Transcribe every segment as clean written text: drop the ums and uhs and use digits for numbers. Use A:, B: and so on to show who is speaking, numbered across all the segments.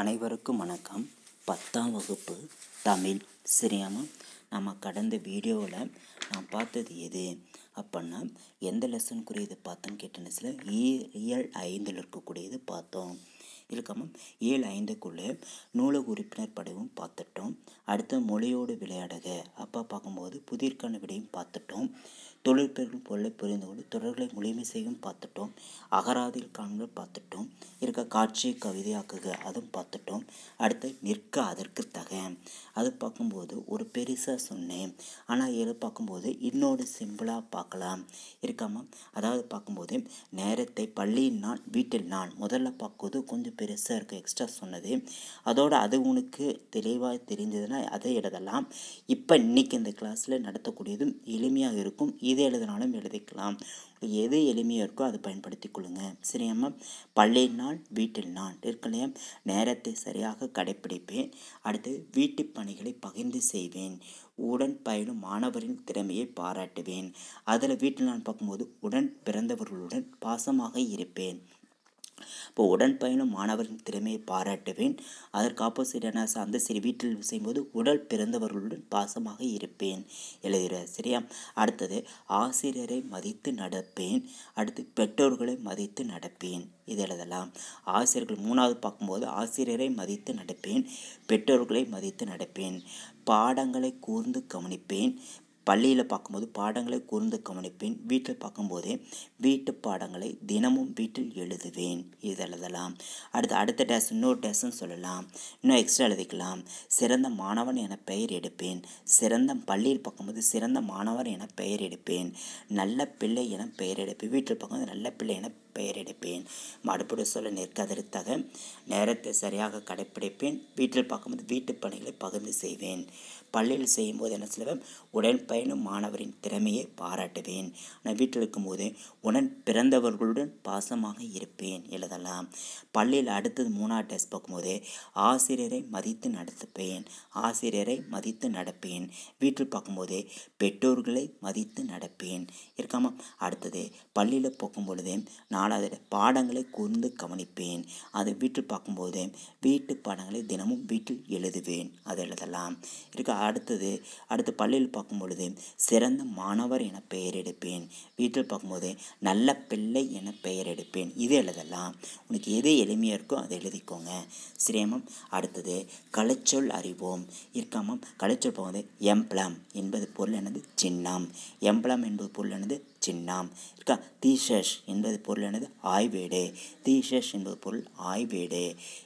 A: அனைவருக்கும் வணக்கம். 10ஆம் வகுப்பு தமிழ். சரியாமா? நம்ம கடந்த வீடியோவில் நான் பார்த்தது எது அப்படின்னா, எந்த லெசனுக்குரியது பார்த்தோன்னு கேட்டேன்னு இயல் 5 இருக்கக்கூடியது பார்த்தோம். இருக்காமல் இயல் 5க்குள்ளே நூலக உறுப்பினர் படிவும் பார்த்துட்டோம். அடுத்து மொழியோடு விளையாடுக அப்போ பார்க்கும்போது புதிர்கான விடையும் பார்த்துட்டோம். தொழிற்பெயர்கள் பொருளை புரிந்து கொண்டு தொடர்களை முழுமை செய்யும் பார்த்துட்டோம். அகராதியில் காண்கள் பார்த்துட்டோம். இருக்க காட்சியை கவிதையாக்குக அதுவும் பார்த்துட்டோம். அடுத்து நிற்க அதற்கு தக அது பார்க்கும்போது ஒரு பெருசாக சொன்னேன், ஆனால் இதை பார்க்கும்போது இன்னொரு சிம்பிளாக பார்க்கலாம். இருக்காமல் அதாவது பார்க்கும்போது நேரத்தை பள்ளியில் நான் வீட்டில் நான் முதல்ல பார்க்கும்போது கொஞ்சம் பெருசாக இருக்குது, எக்ஸ்ட்ரா சொன்னது. அதோடு அது உனக்கு தெளிவாக தெரிஞ்சதுன்னா அதை எழுதலாம். இப்போ இன்றைக்கி இந்த கிளாஸில் நடத்தக்கூடியதும் எளிமையாக இருக்கும். இதை எழுதினாலும் எழுதிக்கலாம். எது எளிமையாக இருக்கோ அதை பயன்படுத்தி கொள்ளுங்க. சரியாம்மா? பள்ளியில் நான் வீட்டில் நான் இருக்கலையா, நேரத்தை சரியாக கடைப்பிடிப்பேன். அடுத்து வீட்டு பணிகளை பகிர்ந்து செய்வேன். உடன் பயிலும் மாணவரின் திறமையை பாராட்டுவேன். அதில் வீட்டில் நான் பார்க்கும்போது உடன் பிறந்தவர்களுடன் பாசமாக இருப்பேன். இப்போ உடன் பயணம் மாணவரின் திறமையை பாராட்டுவேன். அதற்கு ஆப்போசிட்டான அந்த சரி வீட்டில் செய்யும்போது உடல் பிறந்தவர்களுடன் பாசமாக இருப்பேன் எழுதுகிற. சரியா? அடுத்தது ஆசிரியரை மதித்து நடப்பேன். அடுத்து பெற்றோர்களை மதித்து நடப்பேன். இது எழுதலாம். ஆசிரியர்கள் 3வது பார்க்கும்போது ஆசிரியரை மதித்து நடப்பேன், பெற்றோர்களை மதித்து நடப்பேன், பாடங்களை கூர்ந்து கவனிப்பேன். பள்ளியில் பார்க்கும்போது பாடங்களை கூர்ந்து கவனிப்பேன். வீட்டில் பார்க்கும்போதே வீட்டு பாடங்களை தினமும் வீட்டில் எழுதுவேன். இது எழுதலாம். அடுத்த டேஸ் இன்னொரு டேஸ்ன்னு சொல்லலாம். இன்னும் எக்ஸ்ட்ரா எழுதிக்கலாம். சிறந்த மாணவன் என பெயர் எடுப்பேன். பள்ளியில் பார்க்கும்போது சிறந்த மாணவர் என பெயர் எடுப்பேன். நல்ல பிள்ளை என பெயர் எடுப்பேன். வீட்டில் பார்க்கும்போது நல்ல பிள்ளை என பெயர் எடுப்பேன். மறுபடி சொல்ல நிற்கதற்காக நேரத்தை சரியாக கடைப்பிடிப்பேன். வீட்டில் பார்க்கும்போது வீட்டு பணிகளை பகிர்ந்து செய்வேன். பள்ளியில் செய்யும்போது என்ன சொல்லுவேன்? உடன் பயணம் மாணவரின் திறமையை பாராட்டுவேன். நான் வீட்டில் இருக்கும்போது உடன் பிறந்தவர்களுடன் பாசமாக இருப்பேன் எழுதலாம். பள்ளியில் அடுத்தது 3வது டெஸ்ட் பார்க்கும்போது ஆசிரியரை மதித்து நடத்துப்பேன். ஆசிரியரை மதித்து நடப்பேன். வீட்டில் பார்க்கும்போது பெற்றோர்களை மதித்து நடப்பேன். இருக்காமா? அடுத்தது பள்ளியில் போகும் பொழுது 4வது பாடங்களை கூர்ந்து கவனிப்பேன். அது வீட்டில் பார்க்கும்போது வீட்டு பாடங்களை தினமும் வீட்டில் எழுதுவேன். அதை எழுதலாம். அடுத்து பள்ளியில் பார்க்கும் பொழுது சிறந்த மாணவர் என பெயர் எடுப்பேன். வீட்டில் பார்க்கும்போது நல்ல பிள்ளை என பெயர் எடுப்பேன். இது எழுதலாம். உனக்கு எது எளிமையாக இருக்கோ அதை எழுதிக்கோங்க. சிரேமம். அடுத்தது கலைச்சொல் அறிவோம். இருக்காமல் கலைச்சொல் போகும்போது எம்பளம் என்பது பொருள் என்னது? சின்னம். எம்பளம் என்பது பொருள் என்னது? சின்னம். இருக்கா? தீஷஷ் என்பது பொருள் என்னது? ஆய்வேடு. தீஷஷ் என்பது பொருள் ஆய்வேடு.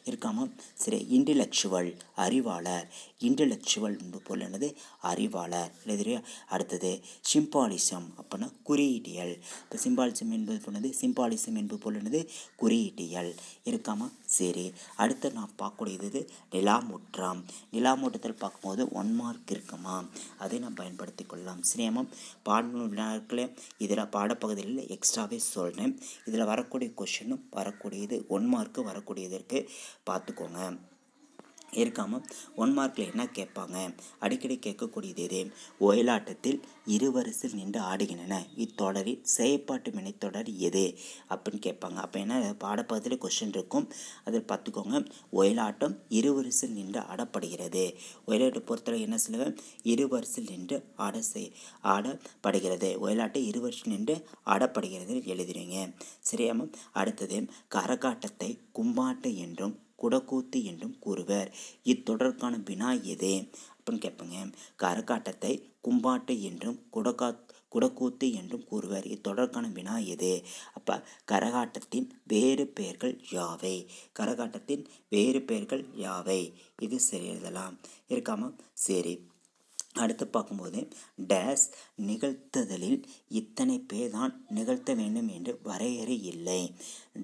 A: இருக்காமல் சரி. இன்டலெக்சுவல் அறிவாளர். இன்டலெக்சுவல் என்பது பொருள் என்னது? அறிவாளர். எழுதுறியா? அடுத்தது சிம்பாலிசம் அப்படின்னா குறியீட்டியல். இப்போ சிம்பாலிசம் என்பது பொருள் சிம்பாலிசம் என்பது பொருள் என்னது? குறியீட்டியல். இருக்காமா? சரி. அடுத்து நான் பார்க்கக்கூடியது நிலாமுற்றம். நிலாமுற்றத்தில் பார்க்கும்போது 1 மார்க் இருக்குமா, அதை நான் பயன்படுத்தி கொள்ளலாம். சிரேமம். பாடநூல்களே இதில் பாடப்பகுதியில் எக்ஸ்ட்ராவே சொல்கிறேன். இதில் வரக்கூடிய கொஷினும் வரக்கூடியது 1 மார்க்கு வரக்கூடியதற்கு பார்த்துக்கோங்க. இருக்காமல் 1 மார்க்கில் என்ன கேட்பாங்க? அடிக்கடி கேட்கக்கூடியது எது? ஒயிலாட்டத்தில் இருவரிசையில் நின்று ஆடுகின்றன இத்தொடரில் செயற்பாட்டு வினைத்தொடர் எது அப்படின்னு கேட்பாங்க. அப்போ என்ன பாடப்பகுதியில் கொஸ்டின் இருக்கும், அதில் பார்த்துக்கோங்க. ஒயிலாட்டம் இருவரிசையில் நின்று ஆடப்படுகிறது. ஒயிலாட்டை பொறுத்தவரை என்ன சொல்லுவேன்? இருவரிசையில் நின்று ஆடப்படுகிறது. ஒயிலாட்டம் இருவரிசையில் நின்று ஆடப்படுகிறது எழுதுறீங்க. சரியாம? அடுத்தது கரகாட்டத்தை கும்பாட்டு என்றும் குடக்கூத்து என்றும் கூறுவர். இத்தொடர்கான வினா எது அப்படின்னு கேட்பங்க. கரகாட்டத்தை கும்பாட்டு என்றும் குடக்கூத்து என்றும் கூறுவர். இத்தொடர்கான வினா எது? அப்போ கரகாட்டத்தின் வேறு பெயர்கள் யாவை? கரகாட்டத்தின் வேறு பெயர்கள் யாவை? இது சரி எழுதலாம். இருக்காமல் சரி. அடுத்து பார்க்கும்போது டேஸ் நிகழ்த்துதலில் இத்தனை பேர் தான் நிகழ்த்த வேண்டும் என்று வரையறை இல்லை.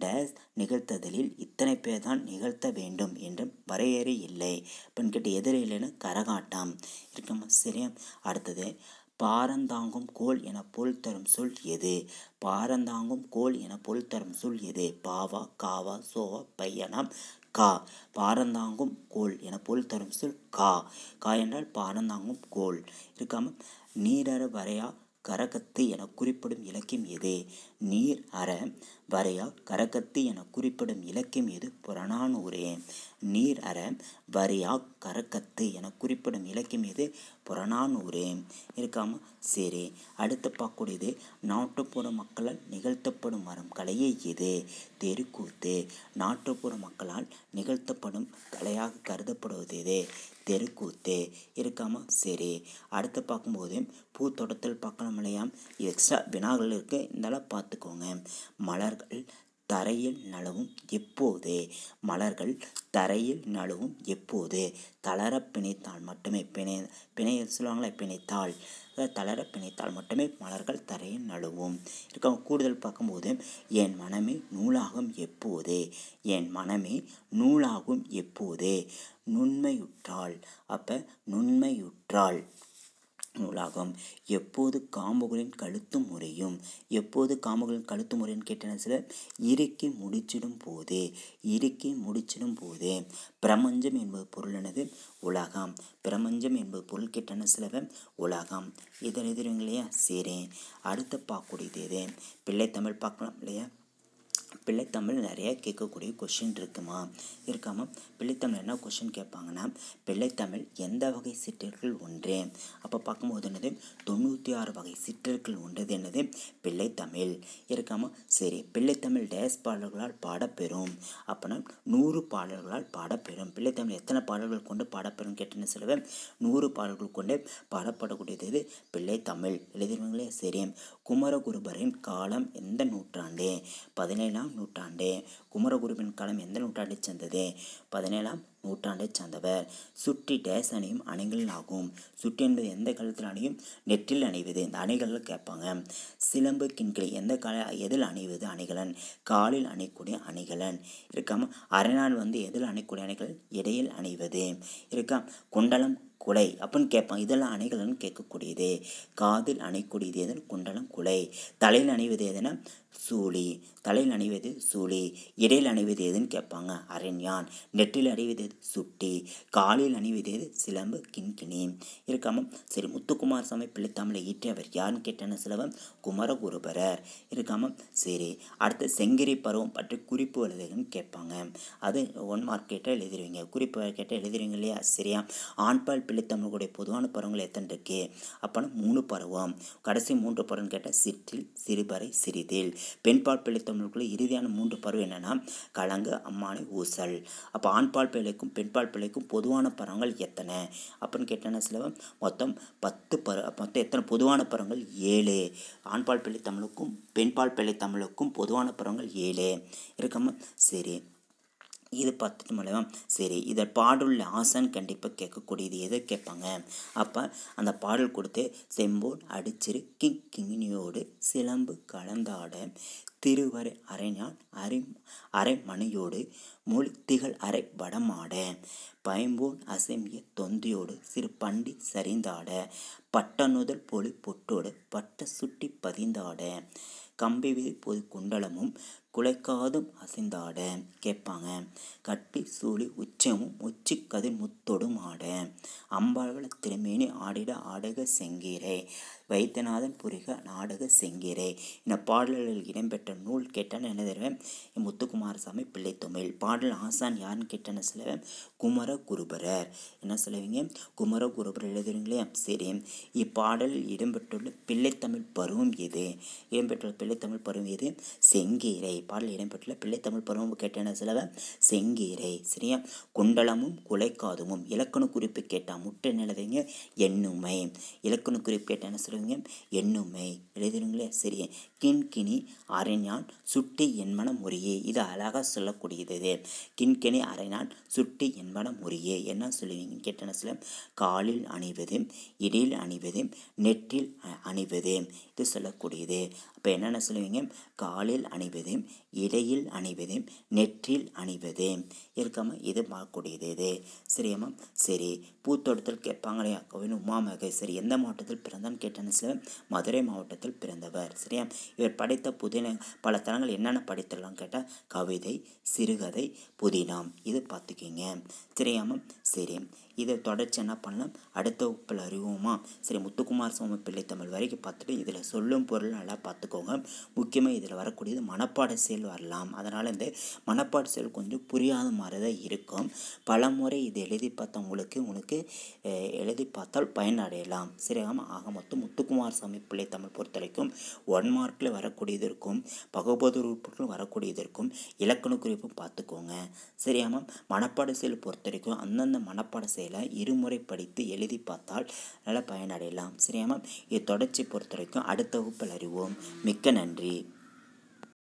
A: டேஸ் நிகழ்த்துதலில் இத்தனை பேர் தான் நிகழ்த்த வேண்டும் என்றும் வரையறை இல்லை. பெண்கிட்ட எதிர இல்லைன்னு கரகாட்டம். இருக்காம? சரியா? அடுத்தது பாரந்தாங்கும் கோல் என பொருள் தரும் சொல் எது? பாரந்தாங்கும் கோல் என பொருள் தரும் சொல் எது? பாவா, காவா, சோவா, பையனாம், கா. பாரந்தாங்கும் கோல் என பொருள் தரும் சொல் கா. கா என்றால் பாரந்தாங்கும் கோல். இருக்காமல் நீரற வரையா கரகத்து என குறிப்பிடும் இலக்கியம் எது? நீர் அற வரையா கரகத்து என குறிப்பிடும் இலக்கியம் எது? புறநானூறே. நீர் அற வரையா கரகத்து என குறிப்பிடும் இலக்கியம் எது? புறநானூறே. இருக்காம சரி. அடுத்து பார்க்கக்கூடியது நாட்டுப்புற மக்களால் நிகழ்த்தப்படும் வரும் கலையை எது? தெருக்கூத்து. நாட்டுப்புற மக்களால் நிகழ்த்தப்படும் கலையாக கருதப்படுவது எது? தெருக்கூத்து. இருக்காம சரி. அடுத்து பார்க்கும்போது பூத்தோட்டத்தில் பார்க்கலாம் இல்லையா? எக்ஸ்ட்ரா வினாக்கள் இருக்குது, இருந்தாலும் பார்த்துக்கோங்க. மலர்கள் தரையில் நழுவும் எப்போது? மலர்கள் தரையில் நழுவும் எப்போது? தளர பிணைத்தால் மட்டுமே. பிணைய சொல்லுவாங்களே, பிணைத்தால், தளர பிணைத்தால் மட்டுமே மலர்கள் தரையில் நழுவும். இருக்க கூடுதல் பார்க்கும்போது என் மனமே நூலாகும் எப்போது? என் மனமே நூலாகும் எப்போது? நுண்மையுற்றால். அப்போ நுண்மையுற்றால் நூலாகும். எப்போது காம்புகளின் கழுத்து முறையும்? எப்போது காம்புகளின் கழுத்து முறைன்னு கேட்டேன்னா சில இறுக்கி முடிச்சிடும் போது. இறுக்கி முடிச்சிடும் போது. பிரபஞ்சம் என்பது பொருள் என்னது? உலகம். பிரபஞ்சம் என்பது பொருள் கேட்டேன்னா சில உலகம். இதில் எதிர்வீங்க இல்லையா? சரி. அடுத்து பார்க்கக்கூடியது இது பிள்ளைத்தமிழ் பார்க்கலாம் இல்லையா? பிள்ளைத்தமிழ் நிறைய கேட்கக்கூடிய கொஷின் இருக்குமா? இருக்காம பிள்ளைத்தமிழ் என்ன கொஷின் கேட்பாங்கன்னா, பிள்ளைத்தமிழ் எந்த வகை சிற்றர்கள் ஒன்று? அப்போ பார்க்கும்போது என்னது? 96 வகை சிற்றர்கள் ஒன்றது என்னது? பிள்ளைத்தமிழ். இருக்காம சரி. பிள்ளைத்தமிழ் டேஸ் பாடல்களால் பாடப்பெறும். அப்போனா 100 பாடல்களால் பாடப்பெறும். பிள்ளைத்தமிழ் எத்தனை பாடல்கள் கொண்டு பாடப்பெறும் கேட்டேன்னு சொல்லுவேன். 100 பாடல்கள் கொண்டு பாடப்படக்கூடியது இது பிள்ளைத்தமிழ். எழுதிருவீங்களே? சரி. குமரகுருபரின் காலம் எந்த நூற்றாண்டு? 17ஆம் நூற்றாண்டு. குமரகுருவின் காலம் எந்த நூற்றாண்டை சேர்ந்தது? 17ஆம் நூற்றாண்டை சார்ந்தவர். சுட்டி டேஸ் அணியும் அணிகள் ஆகும். சுட்டி என்பது எந்த காலத்தில் அணியும்? நெற்றில் அணிவது. இந்த அணிகளில் கேட்பாங்க. சிலம்பு கிண்கிளி எந்த எதில் அணிவது? அணிகலன். காலில் அணிக்கூடிய அணிகலன். இருக்காம அரைநாள் எதில் அணிக்கூடிய அணிகலன்? இடையில் அணிவது. இருக்கா குண்டலம் குலை அப்படின்னு கேட்பாங்க. இதெல்லாம் அணிகலன்னு கேட்கக்கூடியது. காதில் அணிக்கூடியது எதுன்னு? குண்டலம் குலை. தலையில் அணிவது எதுனா? சூளி. தலையில் அணிவது சூளி. இடையில் அணிவது எதுன்னு கேட்பாங்க? அரண்யான். நெற்றில் அணிவது எது? சுட்டி. காலில் அணிவது எது? சிலம்பு கிண்கிணி. இருக்காம சரி. முத்துக்குமாரசாமி பிள்ளைத்தமிழை ஈற்றியவர் யாருன்னு கேட்டான சிலவன்? குமரகுருபரர். இருக்காம சரி. அடுத்து செங்கிரி பருவம் பற்றி குறிப்பு எழுதுகன்னு கேட்பாங்க. அது 1 மார்க் கேட்டால் எழுதிருவீங்க. குறிப்பு கேட்டால் எழுதிருவீங்க இல்லையா? சரியா. ஆண்பால் பிள்ளைத்தமிழுடைய பொதுவான பருவங்கள் எத்தனை இருக்கு? அப்போனா 3 பருவம். கடைசி 3 பருவம் கேட்டால் சிற்றில், சிறுபறை, சிறிதில். பெண்பால் பிள்ளைத்தமிழுக்குள்ள இறுதியான 3 பருவம் என்னன்னா கலங்கு, அம்மானை, ஊசல். அப்போ ஆண்பால் பிள்ளைக்கும் பெண்பால் பிள்ளைக்கும் பொதுவான பருவங்கள் எத்தனை அப்படின்னு கேட்டேன்னா சில மொத்தம் 10 மொத்தம் எத்தனை பொதுவான பருவங்கள்? 7. ஆண்பால் பிள்ளைத்தமிழுக்கும் பெண்பால் பிள்ளைத்தமிழுக்கும் பொதுவான பருவங்கள் 7. இருக்காம சரி. இது பார்த்துட்டு மூலம் சரி. இதை பாடல் ஆசான் கண்டிப்பாக கேட்கக்கூடியது எதை கேட்பாங்க? அப்போ அந்த பாடல் கொடுத்து செம்போல் அடிச்சிரு கிங்கினியோடு சிலம்பு கலந்தாட திருவரை அரைஞான் அரைமணியோடு மொழித்திகள் அரை வடமாட பயம்போன் அசைமிய தொந்தியோடு சிறு பண்டி சரிந்தாட பட்டனுதல் பொலி பொட்டோடு பட்ட சுட்டி பதிந்தாட கம்பி விதி பொது குண்டலமும் குலைக்காதும் அசைந்தாட கேட்பாங்க. கட்டி சூழி உச்சமும் உச்சி கதிர் முத்தொடும் ஆட அம்பாள்கள திருமேனி ஆடிட ஆடக செங்கீரை வைத்தியநாதன் புரிக நாடக செங்கீரை. இந்த பாடல்களில் இடம்பெற்ற நூல் கேட்டான்னு என்ன தருவேன்? முத்துக்குமாரசாமி பிள்ளைத்தமிழ். பாடல் ஆசான் யாருன்னு கேட்டான சொல்லுவேன்? குமரகுருபரர். என்ன சொல்லுவீங்க? குமரகுருபரர் எழுதுறீங்களே? சரி. இப்பாடலில் இடம்பெற்றுள்ள பிள்ளைத்தமிழ் பருவம் எது? இடம்பெற்றுள்ள பிள்ளைத்தமிழ் பருவம் எது? செங்கீரை. பாடல் இடம்பெற்றுள்ள பிள்ளைத்தமிழ் பருவம் கேட்டான சொல்லுவேன்? செங்கீரை. சரியா. குண்டலமும் குலைக்காதுமும். இலக்கண குறிப்பு கேட்டால் முட்டை எழுதுவீங்க? எண்ணுமை. இலக்கண குறிப்பு கேட்டான சொல்லுவீங்க? எண்ணுமை. எழுதுறீங்களே? சரி. கிண்கிணி அரைஞான் சுட்டி என்மன முறையே. இது அழகாக சொல்லக்கூடியது. கிண்கிணி அரைஞான் சுட்டி என்மன முறையே என்ன சொல்லுவீங்க கேட்டான சில காலில் அணிவது, இடையில் அணிவது, நெற்றில் அணிவது. இது சொல்லக்கூடியது. அப்போ என்னென்ன சொல்லுவீங்க? காலில் அணிவது, இடையில் அணிவது, நெற்றில் அணிவது. இருக்காம இது பார்க்கக்கூடியது இது. சரியாம்மா? சரி. பூத்தோட்டத்தில் கேட்பாங்க இல்லையா? கவிஞர் உமா மகேஸ்வரி எந்த மாவட்டத்தில் பிறந்தான்னு கேட்டான சில மதுரை மாவட்டத்தில் பிறந்தவர். சரியா. இவர் படைத்த புதின பல தளங்கள் என்னென்ன படைத்தலாம் கேட்டால் கவிதை, சிறுகதை, புதினம். இது பார்த்துக்கிங்க. சரியாம சரி, இதை தொடர்ச்சி என்ன பண்ணலாம், அடுத்த வகுப்பில் அறிவோமா? சரி, முத்துக்குமார் சுவாமி பிள்ளை தமிழ் வரைக்கும் பார்த்துட்டு இதில் சொல்லும் பொருள் நல்லா பார்த்துக்கோங்க. முக்கியமாக இதில் வரக்கூடியது மனப்பாட செயல் வரலாம். அதனால் இந்த மனப்பாட செயல் கொஞ்சம் புரியாத மாதிரி தான் இருக்கும். பல முறை இது எழுதி பார்த்தவங்களுக்கு உனக்கு எழுதி பார்த்தால் பயனடையலாம். சரியாமல் ஆக மொத்தம் முத்துக்குமார் சுவாமி பிள்ளை தமிழ் பொறுத்த வரைக்கும் 1 மார்க்கில் வரக்கூடியது இருக்கும், பகுபது உறுப்புகளும் வரக்கூடியது இருக்கும், இலக்கண குறிப்பும் பார்த்துக்கோங்க. சரியாமல் மனப்பாட செயல் பொறுத்த வரைக்கும் அந்தந்த மனப்பாட செயலை இருமுறை படித்து எழுதி பார்த்தால் நல்ல பயனடையலாம். சரியாமல் இது தொடர்ச்சி பொறுத்த வரைக்கும் அடுத்த வகுப்பில் அறிவோம். மிக்க நன்றி.